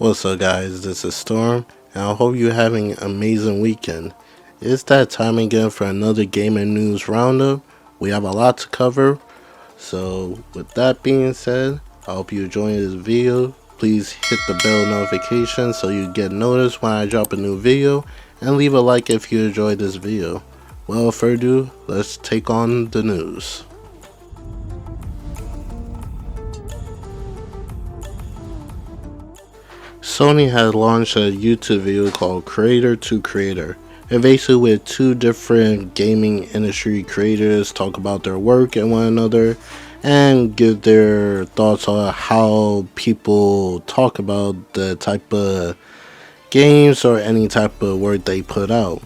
What's up, guys? This is Storm, and I hope you're having an amazing weekend. It's that time again for another gaming news roundup. We have a lot to cover, so with that being said, I hope you enjoy this video. Please hit the bell notification so you get noticed when I drop a new video, and leave a like if you enjoyed this video. Without further ado, let's take on the news. Sony has launched a YouTube video called Creator to Creator. And basically with two different gaming industry creators talk about their work and one another and give their thoughts on how people talk about the type of games or any type of work they put out.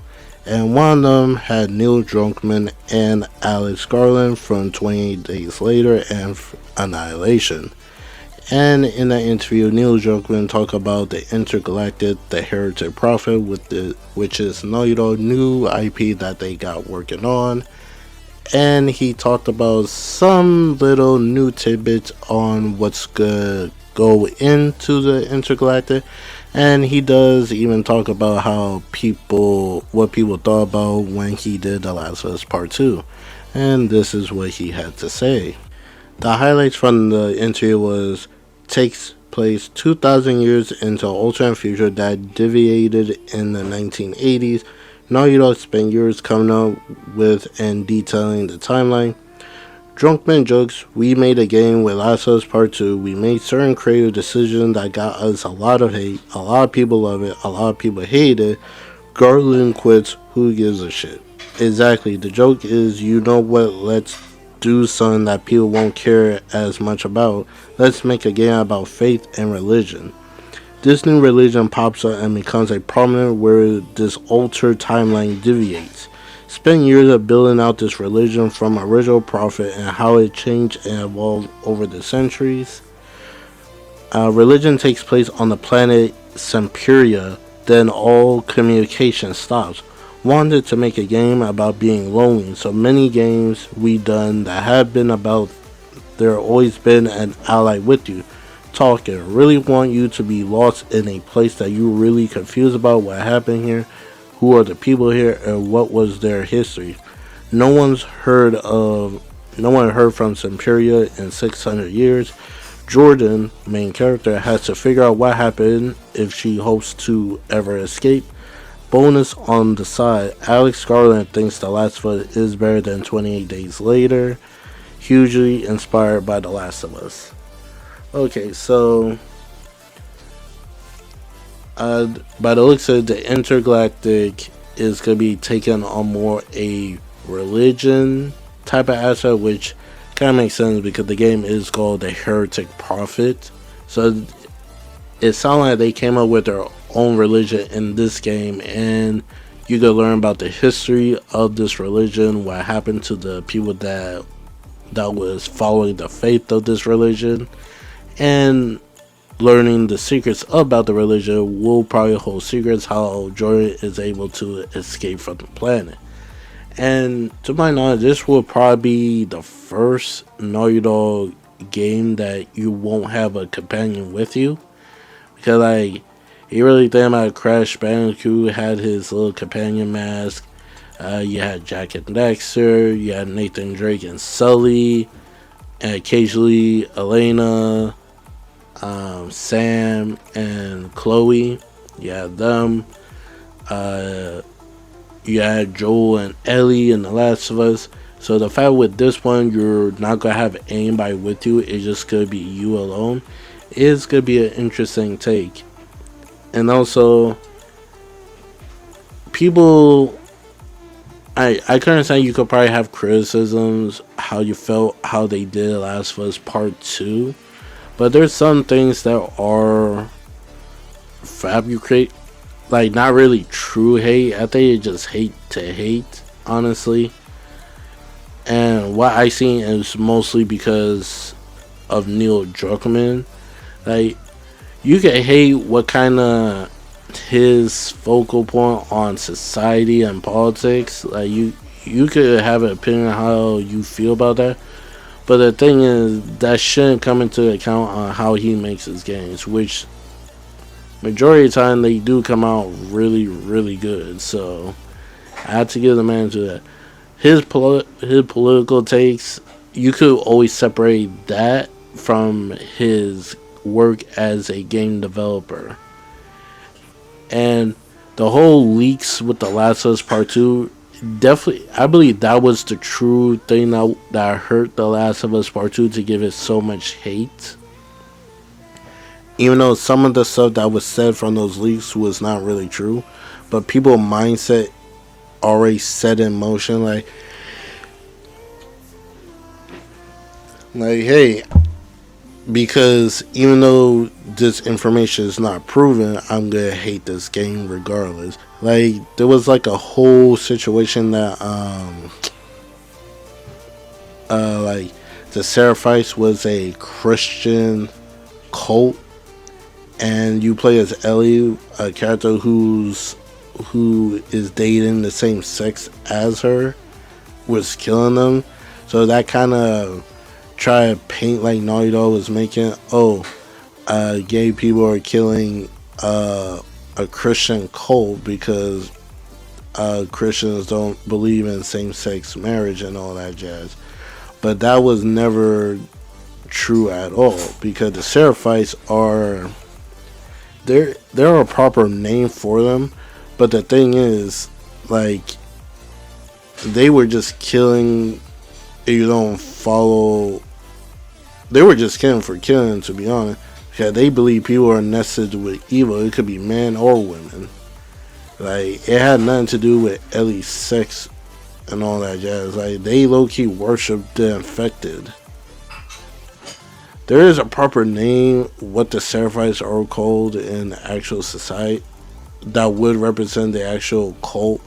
And one of them had Neil Druckmann and Alex Garland from 28 Days Later and Annihilation. And in that interview, Neil Druckmann talked about the Intergalatic, the Heretic Prophet, which is new IP that they got working on. And he talked about some little new tidbits on what's gonna go into the Intergalactic. And he does even talk about what people thought about when he did The Last of Us Part 2. And this is what he had to say. The highlights from the interview takes place 2,000 years into an alternate future that deviated in the 1980s. Naughty Dog spent years coming up with and detailing the timeline. Druckmann jokes, "We made a game with Last of Us Part 2. We made certain creative decisions that got us a lot of hate. A lot of people love it. A lot of people hate it. Garland quits. Who gives a shit?" Exactly. The joke is, you know what, let's do something that people won't care as much about. Let's make a game about faith and religion. This new religion pops up and becomes a prominent where this altered timeline deviates. Spend years of building out this religion from original prophet and how it changed and evolved over the centuries. Religion takes place on the planet Semperia, then all communication stops. Wanted to make a game about being lonely, so many games we done that have been about there always been an ally with you talking. Really want you to be lost in a place that you really confused about what happened here, who are the people here, and what was their history. No one heard from Semperia in 600 years. Jordan, main character, has to figure out what happened if she hopes to ever escape. Bonus on the side, Alex Garland thinks The Last of Us is better than 28 Days Later. Hugely inspired by The Last of Us. Okay, so by the looks of it, the Intergalactic is going to be taking on more a religion type of aspect, which kind of makes sense because the game is called The Heretic Prophet. So it sounds like they came up with their own religion in this game, and you can learn about the history of this religion, what happened to the people that was following the faith of this religion, and learning the secrets about the religion will probably hold secrets how Jordan is able to escape from the planet. And to my knowledge, this will probably be the first Naughty Dog game that you won't have a companion with you, because you really think about Crash Bandicoot had his little companion mask. You had Jack and Dexter. You had Nathan Drake and Sully. And occasionally Elena, Sam, and Chloe. You had them. You had Joel and Ellie in The Last of Us. So the fact with this one, you're not going to have anybody with you. It's just going to be you alone. It's going to be an interesting take. And also, people, I can understand you could probably have criticisms how you felt how they did Last of Us Part 2, but there's some things that are fabricate, like not really true hate. I think it's just hate to hate, honestly. And what I seen is mostly because of Neil Druckmann. Like, you can hate what kind of his focal point on society and politics. Like, you could have an opinion on how you feel about that, but the thing is that shouldn't come into account on how he makes his games, which majority of the time they do come out really, really good. So I have to give the man to that. His political takes, you could always separate that from his work as a game developer. And the whole leaks with The Last of Us Part 2, definitely, I believe that was the true thing that hurt The Last of Us Part 2 to give it so much hate. Even though some of the stuff that was said from those leaks was not really true, but people mindset already set in motion, like hey, because even though this information is not proven, I'm gonna hate this game regardless. Like there was like a whole situation that like the Seraphites was a Christian cult, and you play as Ellie, a character who is dating the same sex as her, was killing them. So that kind of try to paint like Naughty Dog was making. Oh, gay people are killing a Christian cult because Christians don't believe in same-sex marriage and all that jazz. But that was never true at all, because the Seraphites are there are a proper name for them, but the thing is, like, they were just killing. If you don't follow, they were just killing for killing, to be honest. Because they believe people are nested with evil. It could be men or women. Like, it had nothing to do with Ellie's sex and all that jazz. Like, they low-key worship the infected. There is a proper name what the Seraphites are called in the actual society that would represent the actual cult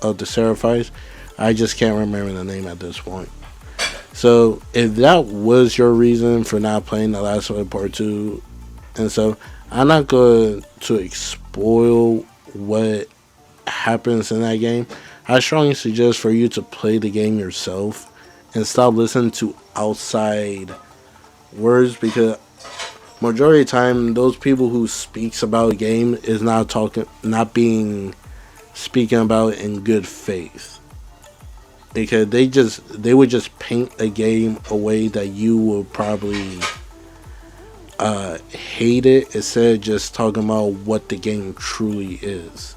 of the Seraphites. I just can't remember the name at this point. So if that was your reason for not playing The Last of Us Part 2 and stuff, I'm not going to spoil what happens in that game. I strongly suggest for you to play the game yourself and stop listening to outside words, because majority of the time those people who speaks about a game is not being speaking about it in good faith, because they would just paint a game a way that you will probably hate it, instead of just talking about what the game truly is.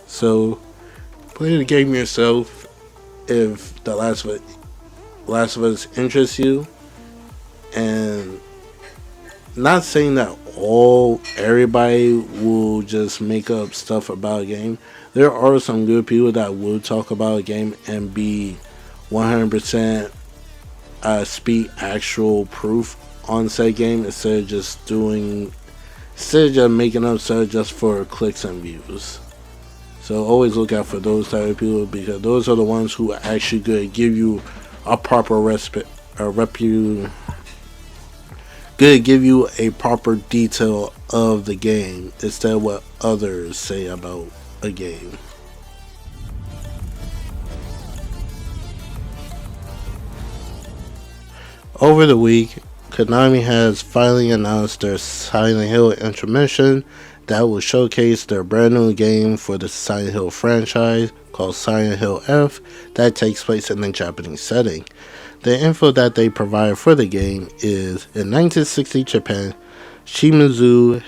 So play the game yourself if The Last of Us interests you. And not saying that everybody will just make up stuff about a game. There are some good people that will talk about a game and be 100% speak actual proof on said game, instead of just making up stuff just for clicks and views. So always look out for those type of people, because those are the ones who are actually good at give you a proper give you a proper detail of the game instead of what others say about a game. Over the week, Konami has finally announced their Silent Hill intermission that will showcase their brand new game for the Silent Hill franchise called Silent Hill F that takes place in a Japanese setting. The info that they provide for the game is, in 1960 Japan, Shimizu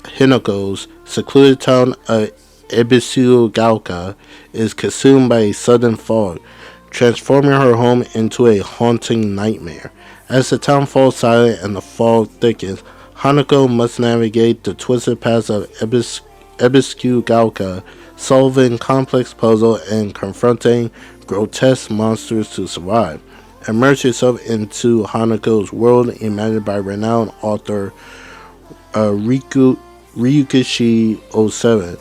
Hinoko's secluded town of Ebisugaoka is consumed by a sudden fog, transforming her home into a haunting nightmare. As the town falls silent and the fog thickens, Hanako must navigate the twisted paths of Ebisugaoka, solving complex puzzles and confronting grotesque monsters to survive. Immerse yourself into Hanako's world, imagined by renowned author Ryukishi 07,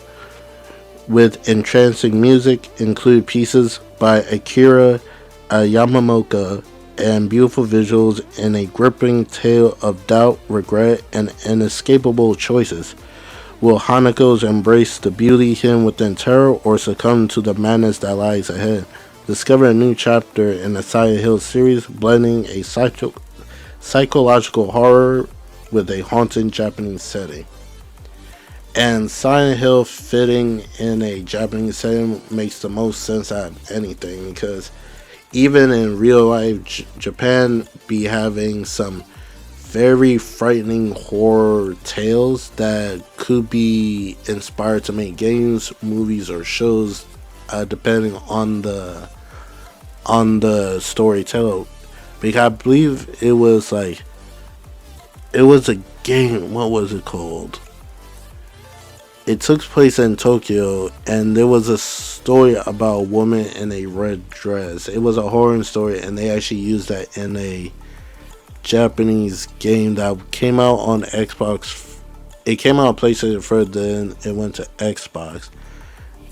with entrancing music, including pieces by Akira Yamamoto, and beautiful visuals in a gripping tale of doubt, regret, and inescapable choices. Will Hanako's embrace the beauty hidden within terror, or succumb to the madness that lies ahead? Discover a new chapter in the Silent Hill series, blending a psychological horror with a haunting Japanese setting. And Silent Hill fitting in a Japanese setting makes the most sense out of anything, because even in real life, Japan be having some very frightening horror tales that could be inspired to make games, movies, or shows, depending on the storyteller. Because I believe it was a game. What was it called? It took place in Tokyo, and there was a story about a woman in a red dress. It was a horror story, and they actually used that in a Japanese game that came out on Xbox. It came out on PlayStation first, then it went to Xbox.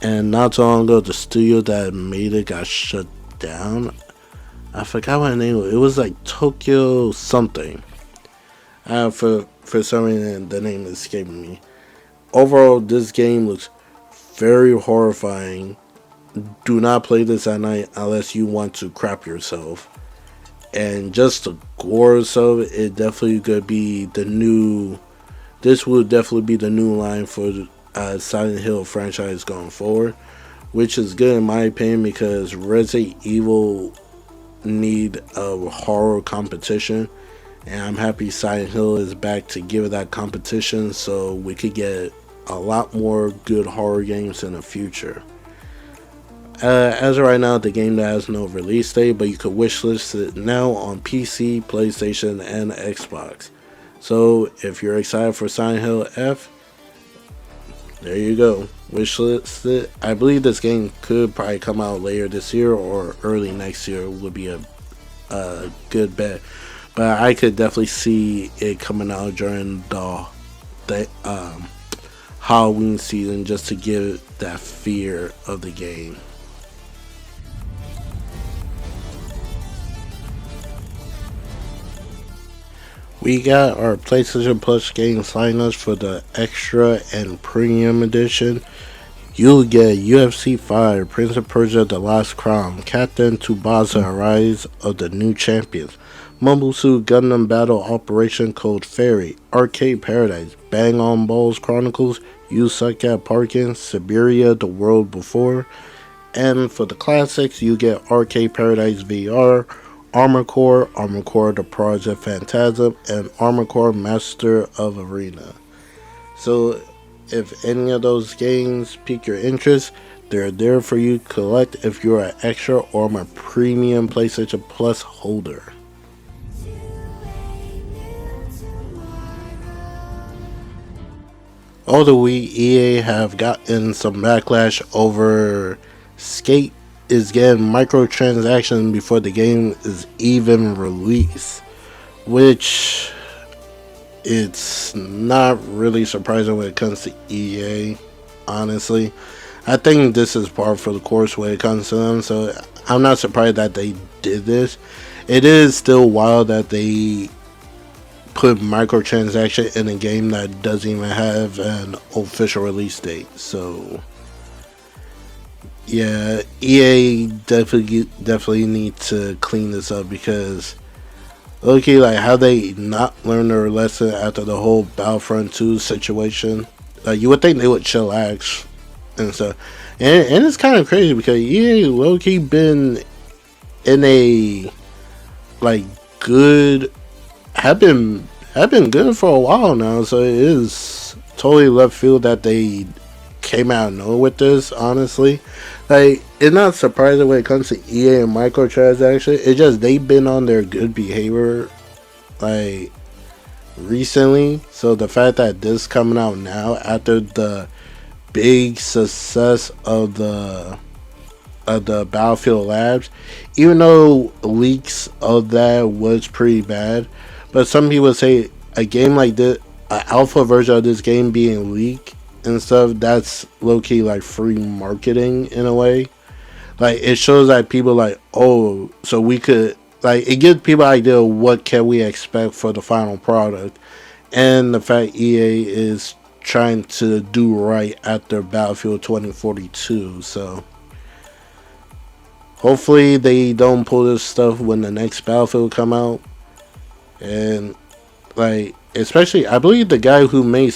And not too long ago, the studio that made it got shut down. I forgot what the name was. It was like Tokyo something. For some reason, the name is escaping me. Overall, this game looks very horrifying. Do not play this at night unless you want to crap yourself. And just the gore of it definitely could be the new. This will definitely be the new line for the Silent Hill franchise going forward, which is good in my opinion, because Resident Evil need a horror competition, and I'm happy Silent Hill is back to give it that competition, so we could get a lot more good horror games in the future. As of right now, the game that has no release date, but you could wishlist it now on PC, PlayStation, and Xbox. So if you're excited for Silent Hill F, there you go. Wishlist it. I believe this game could probably come out later this year or early next year would be a good bet. But I could definitely see it coming out during the Halloween season, just to give that fear of the game. We got our PlayStation Plus game sign-ups for the Extra and Premium Edition. You'll get UFC 5, Prince of Persia The Last Crown, Captain Tsubasa Rise of the New Champions, Mobile Suit Gundam Battle Operation Code Fairy, Arcade Paradise, Bang On Balls Chronicles, You Suck at Parking, Siberia The World Before, and for the classics you get Arcade Paradise VR, Armor Core The Project Phantasm, and Armor Core Master of Arena. So if any of those games pique your interest, they're there for you to collect if you're an extra or a premium PlayStation Plus holder. Although EA have gotten some backlash over Skate is getting microtransactions before the game is even released, which it's not really surprising when it comes to EA, honestly. I think this is par for the course when it comes to them, so I'm not surprised that they did this. It is still wild that they put microtransaction in a game that doesn't even have an official release date. So yeah, EA definitely need to clean this up, because okay, like how they not learn their lesson after the whole Battlefront 2 situation. You would think they would chillax and stuff, and it's kind of crazy because EA low-key been in a like good have been good for a while now, so it is totally left field that they came out of nowhere with this, honestly. Like, it's not surprising when it comes to EA and microtransaction. It's just they've been on their good behavior like recently. So the fact that this coming out now after the big success of the Battlefield Labs, even though leaks of that was pretty bad, but some people say a game like this, an alpha version of this game being leaked and stuff, that's low-key like free marketing in a way. Like, it shows that people like, oh, so we could, like, it gives people an idea of what can we expect for the final product, and the fact EA is trying to do right after Battlefield 2042. So hopefully they don't pull this stuff when the next Battlefield come out. And like, especially I believe the guy who made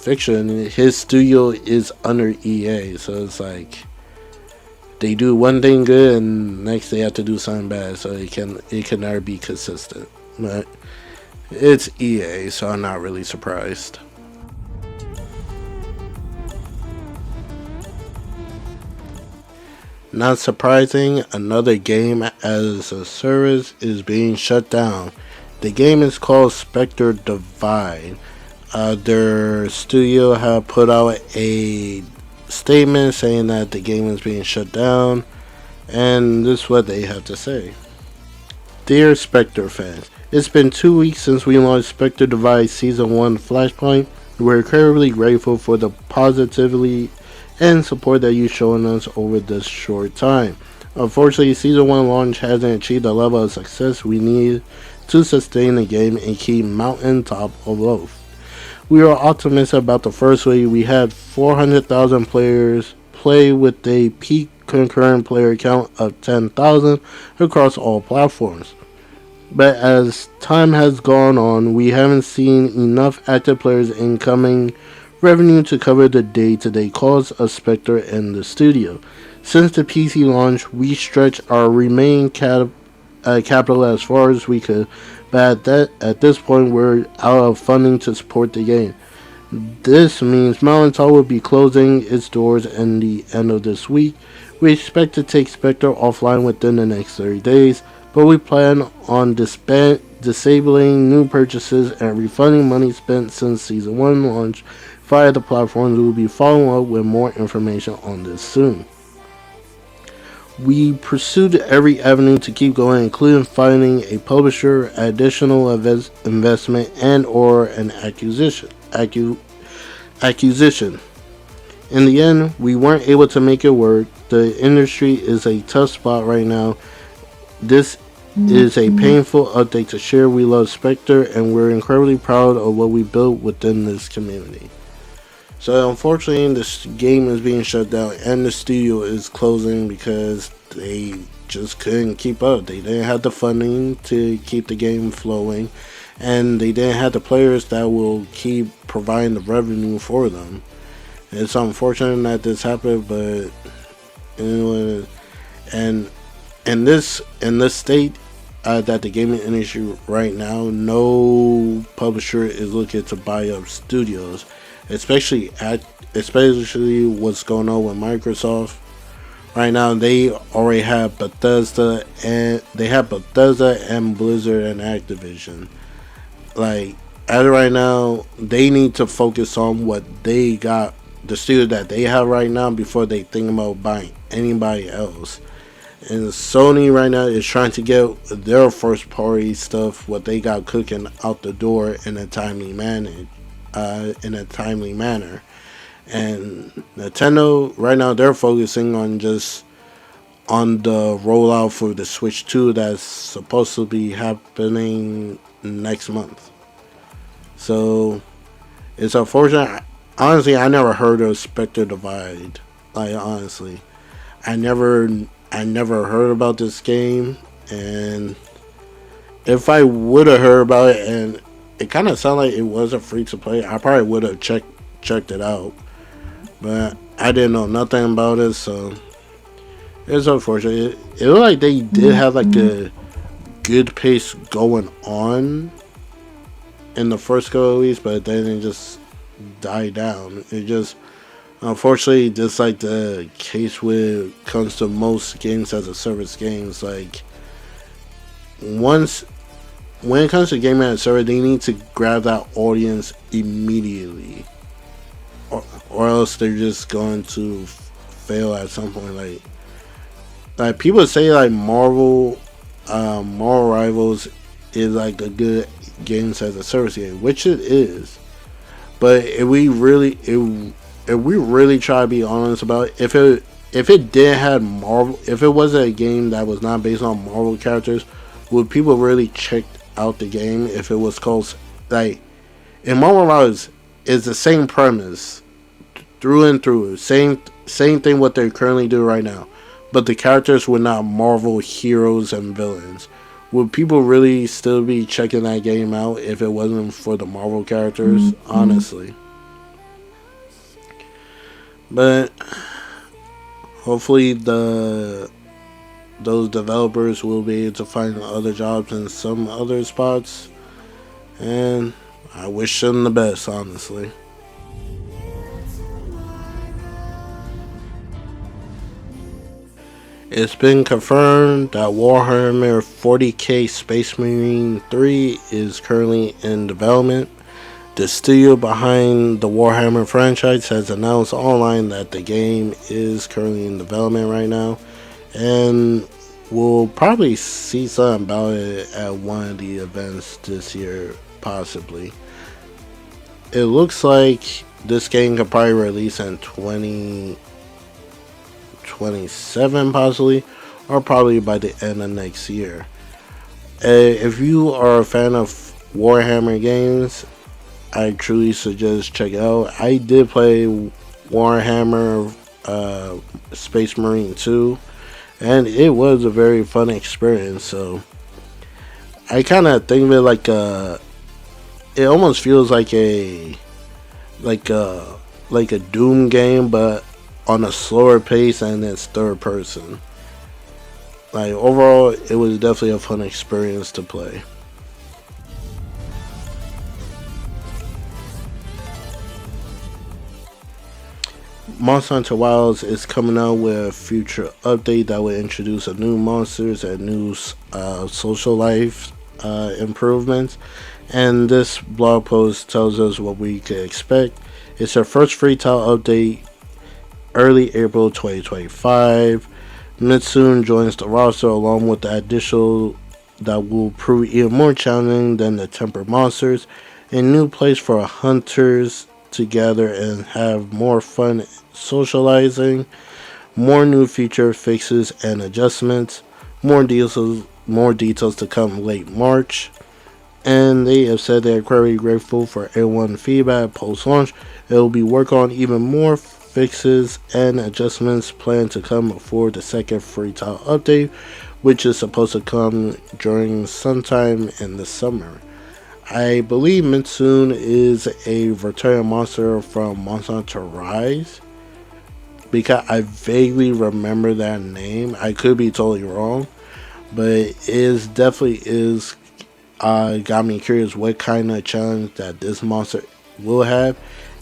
fiction. His studio is under EA, so it's like they do one thing good and next they have to do something bad, so it can never be consistent. But it's EA, so I'm not really surprised. Not surprising, another game as a service is being shut down. The game is called Spectre Divide. Their studio have put out a statement saying that the game is being shut down, and this is what they have to say. Dear Spectre fans, it's been 2 weeks since we launched Spectre Divide Season 1 Flashpoint. We're incredibly grateful for the positivity and support that you've shown us over this short time. Unfortunately, Season 1 launch hasn't achieved the level of success we need to sustain the game and keep Mountain top aloft. We are optimistic about the first week. We had 400,000 players play with a peak concurrent player count of 10,000 across all platforms. But as time has gone on, we haven't seen enough active players incoming revenue to cover the day-to-day costs of Spectre and the studio. Since the PC launch, we stretched our remaining capital as far as we could, but at this point we're out of funding to support the game. This means Mountain will be closing its doors in the end of this week. We expect to take Spectre offline within the next 30 days, but we plan on disabling new purchases and refunding money spent since Season 1 launch via the platforms. We will be following up with more information on this soon. We pursued every avenue to keep going, including finding a publisher, additional investment, and or an acquisition. In the end, we weren't able to make it work. The industry is a tough spot right now. This is a painful update to share. We love Spectre and we're incredibly proud of what we built within this community. So unfortunately, this game is being shut down and the studio is closing because they just couldn't keep up. They didn't have the funding to keep the game flowing, and they didn't have the players that will keep providing the revenue for them. It's unfortunate that this happened, but anyway, and in this state that the gaming industry right now, no publisher is looking to buy up studios, especially what's going on with Microsoft right now. They already have Bethesda and Blizzard and Activision. Like, as of right now, they need to focus on what they got, the studio that they have right now, before they think about buying anybody else. And Sony right now is trying to get their first party stuff, what they got cooking, out the door in a timely manner. And Nintendo right now, they're focusing on just on the rollout for the Switch 2 that's supposed to be happening next month. So it's unfortunate. Honestly, I never heard of Spectre Divide. Like, honestly, I never heard about this game, and if I would have heard about it, and it kind of sounded like it was a free to play, I probably would have checked it out. But I didn't know nothing about it, so it's unfortunate. It looked like they did have like a good pace going on in the first couple of weeks, but then it just died down. It just, unfortunately, just like the case when it comes to most games as a service games, like when it comes to game as a service, they need to grab that audience immediately, or else they're just going to fail at some point. Like people say, like Marvel Rivals is like a good games as a service game, which it is. But if we really try to be honest about it, if it did have Marvel, if it was a game that was not based on Marvel characters, would people really check out the game if it was called, like, in Marvel Rivals is the same premise through and through, same thing what they currently do right now, but the characters were not Marvel heroes and villains. Would people really still be checking that game out if it wasn't for the Marvel characters? Honestly. But hopefully those developers will be able to find other jobs in some other spots, and I wish them the best, honestly. It's been confirmed that Warhammer 40k Space Marine 3 is currently in development. The studio behind the Warhammer franchise has announced online that the game is currently in development right now, and we'll probably see something about it at one of the events this year, possibly. It looks like this game could probably release in 2027, possibly, or probably by the end of next year. If you are a fan of Warhammer games, I truly suggest check it out. I did play Warhammer Space Marine 2, and it was a very fun experience. So I kind of think of it like it almost feels like a like a Doom game, but on a slower pace and it's third person. Like overall, it was definitely a fun experience to play. Monster Hunter Wilds is coming out with a future update that will introduce a new monsters and new social life improvements. And this blog post tells us what we can expect. It's our first free tile update, early April 2025. Mitsune joins the roster along with the additional that will prove even more challenging than the tempered monsters. A new place for hunters to gather and have more fun socializing. More new feature fixes and adjustments. More details to come late March. And they have said they're very grateful for everyone's feedback post launch. It will be work on even more fixes and adjustments planned to come before the second free tile update, which is supposed to come during sometime in the summer. I believe Mitsune is a returning monster from Monster Hunter Rise, because I vaguely remember that name. I could be totally wrong, but it is definitely is got me curious what kind of challenge that this monster will have,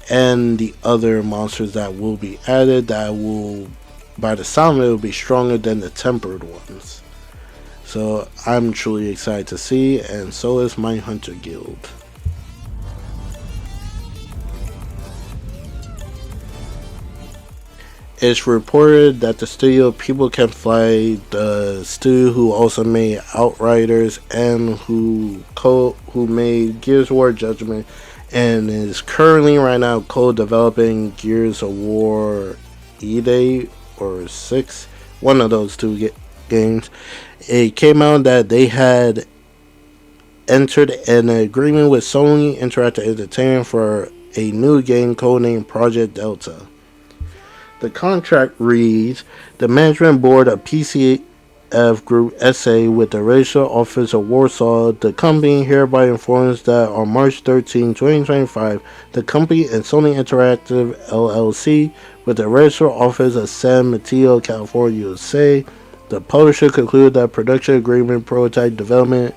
and the other monsters that will be added that will, by the sound of it, will be stronger than the tempered ones. So I'm truly excited to see, and so is my Hunter Guild. It's reported that the studio People Can Fly, the studio who also made Outriders and who made Gears of War Judgment, and is currently right now co-developing Gears of War E-Day or 6, one of those two games. It came out that they had entered an agreement with Sony Interactive Entertainment for a new game codenamed Project Delta. The contract reads, the management board of PCF Group SA with the Regional Office of Warsaw, the company hereby informs that on March 13, 2025, the company and Sony Interactive LLC with the Regional Office of San Mateo, California, USA, the publisher concluded that production agreement, prototype development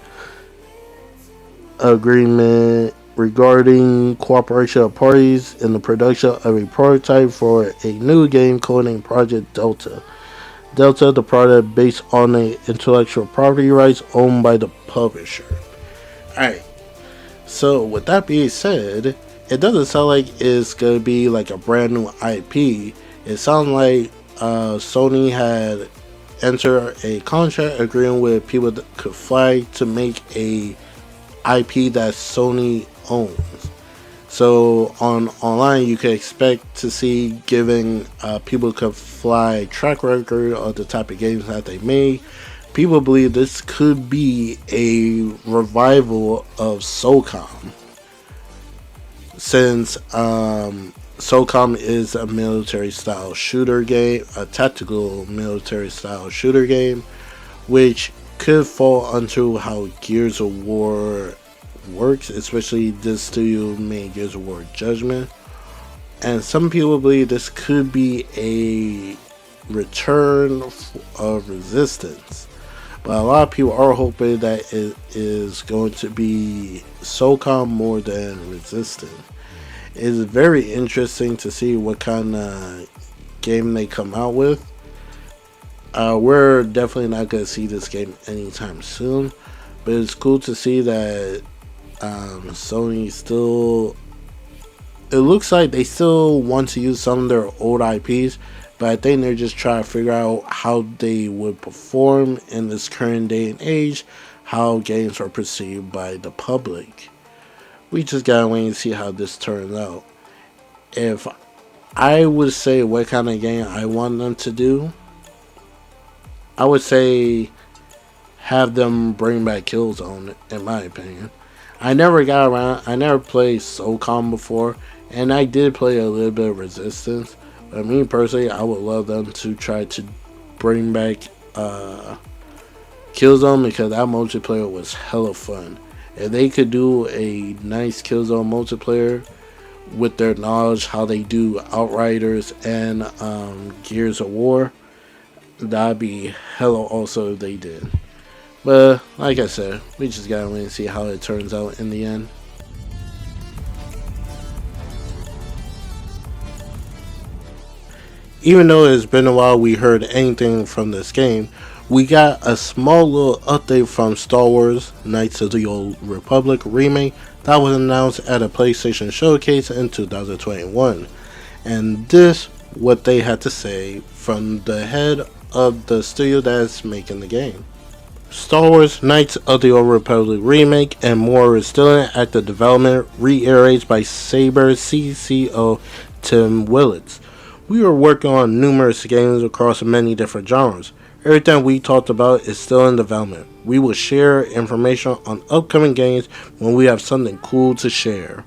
agreement regarding cooperation of parties in the production of a prototype for a new game codenamed Project Delta. Delta, the product based on the intellectual property rights owned by the publisher. Alright, so with that being said, it doesn't sound like it's going to be like a brand new IP. It sounds like Sony had entered a contract agreement with People That Could Fly to make a IP that Sony owns. So on online, you can expect to see giving People Could Fly track record of the type of games that they made. People believe this could be a revival of SOCOM, since SOCOM is a military style shooter game, a tactical military style shooter game, which could fall under how Gears of War works, especially this studio made Gears of War Judgment. And some people believe this could be a return of Resistance. But a lot of people are hoping that it is going to be SOCOM more than Resistance. It's very interesting to see what kind of game they come out with. We're definitely not going to see this game anytime soon, but it's cool to see that Sony still. It looks like they still want to use some of their old IPs, but I think they're just trying to figure out how they would perform in this current day and age, how games are perceived by the public. We just gotta wait and see how this turns out. If I would say what kind of game I want them to do, I would say have them bring back Killzone, in my opinion. I never got around, I never played SOCOM before, and I did play a little bit of Resistance. But me personally, I would love them to try to bring back Killzone because that multiplayer was hella fun. If they could do a nice Killzone multiplayer with their knowledge how they do Outriders and Gears of War, that'd be hella also if they did. But like I said, we just gotta wait and see how it turns out in the end. Even though it's been a while we heard anything from this game, we got a small little update from Star Wars Knights of the Old Republic Remake that was announced at a PlayStation Showcase in 2021. And this what they had to say from the head of the studio that's making the game. Star Wars Knights of the Old Republic Remake and more is still in active development, reiterates by Saber CCO Tim Willits. We are working on numerous games across many different genres. Everything we talked about is still in development. We will share information on upcoming games when we have something cool to share.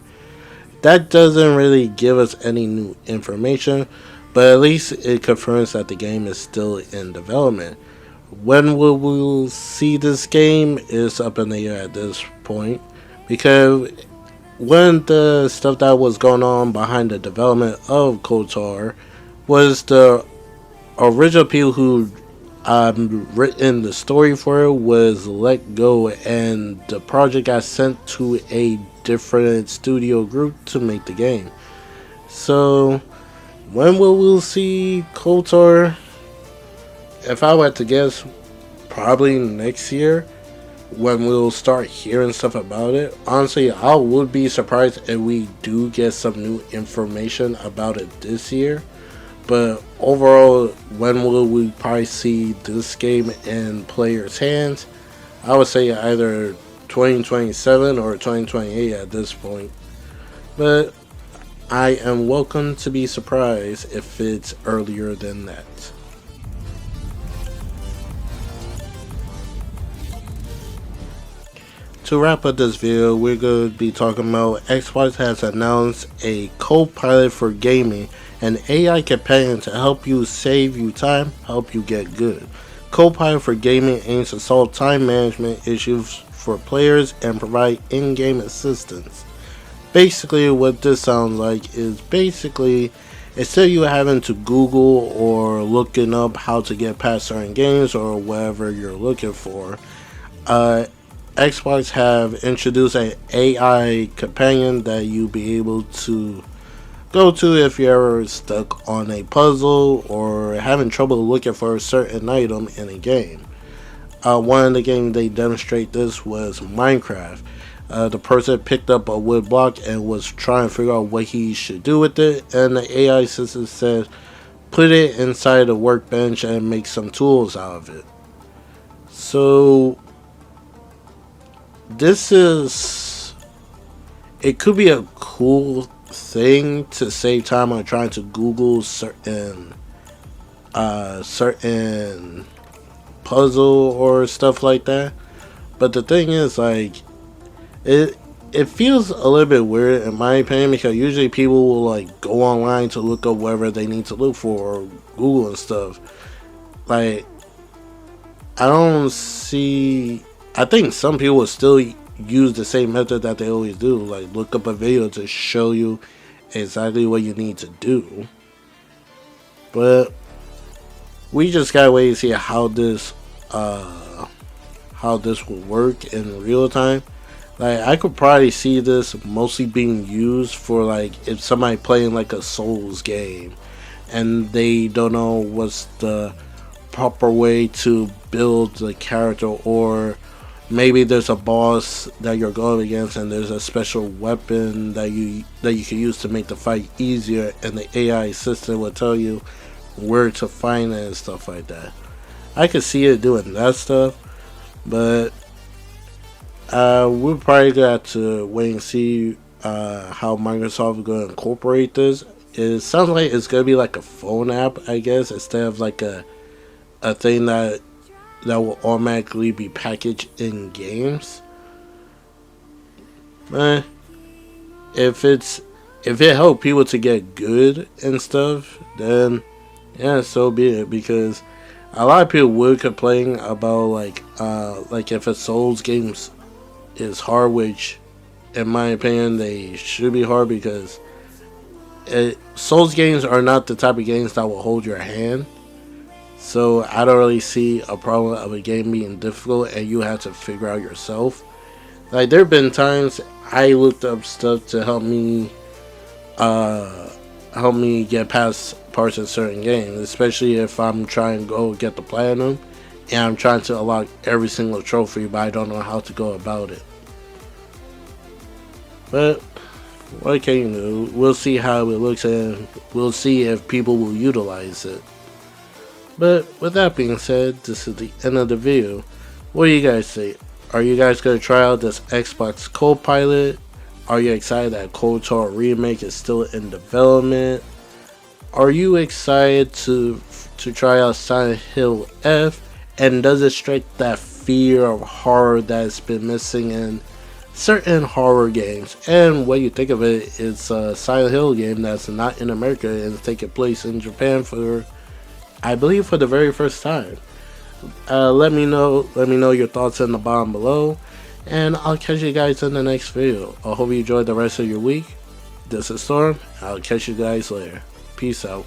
That doesn't really give us any new information, but at least it confirms that the game is still in development. When will we see this game is up in the air at this point, because one of the stuff that was going on behind the development of Kotor was the original people who written the story for it was let go, and the project got sent to a different studio group to make the game. So when will we see Kotor? If I were to guess, probably next year when we'll start hearing stuff about it. Honestly, I would be surprised if we do get some new information about it this year. But overall, when will we probably see this game in players' hands? I would say either 2027 or 2028 at this point. But I am welcome to be surprised if it's earlier than that. To wrap up this video, we're going to be talking about Xbox has announced a Copilot for gaming, an AI companion to help you save you time, help you get good. Copilot for gaming aims to solve time management issues for players and provide in-game assistance. Basically, what this sounds like is basically instead of you having to Google or looking up how to get past certain games or whatever you're looking for, Xbox have introduced an AI companion that you'll be able to go to if you're ever stuck on a puzzle or having trouble looking for a certain item in a game. One of the games they demonstrate this was Minecraft. The person picked up a wood block and was trying to figure out what he should do with it, and the AI system said put it inside a workbench and make some tools out of it. So this is, it could be a cool thing to save time on trying to Google certain puzzle or stuff like that. But the thing is, like, it feels a little bit weird in my opinion, because usually people will like go online to look up whatever they need to look for or Google and stuff. Like, I don't see, I think some people will still use the same method that they always do, like look up a video to show you exactly what you need to do. But we just gotta wait and see how this will work in real time. Like I could probably see this mostly being used for like if somebody playing like a Souls game and they don't know what's the proper way to build the character, or maybe there's a boss that you're going against and there's a special weapon that you can use to make the fight easier, and the AI system will tell you where to find it and stuff like that. I could see it doing that stuff, but we're probably gonna have to wait and see how Microsoft is gonna incorporate this. It sounds like it's gonna be like a phone app, I guess, instead of like a thing that will automatically be packaged in games. Eh, if it helps people to get good and stuff, then yeah, so be it. Because a lot of people would complain about like if a Souls game is hard, which in my opinion they should be hard, because Souls games are not the type of games that will hold your hand. So I don't really see a problem of a game being difficult and you have to figure out yourself. Like there have been times I looked up stuff to help me get past parts of certain games, especially if I'm trying to go get the platinum and I'm trying to unlock every single trophy, but I don't know how to go about it. But what can you do? We'll see how it looks and we'll see if people will utilize it. But with that being said, this is the end of the video. What do you guys think? Are you guys going to try out this Xbox Copilot? Are you excited that Kotor Remake is still in development? Are you excited to try out Silent Hill F? And does it strike that fear of horror that's been missing in certain horror games? And what you think of it, it's a Silent Hill game that's not in America and it's taking place in Japan for, I believe, for the very first time. Let me know your thoughts in the bottom below, and I'll catch you guys in the next video. I hope you enjoyed the rest of your week. This is Storm. I'll catch you guys later. Peace out.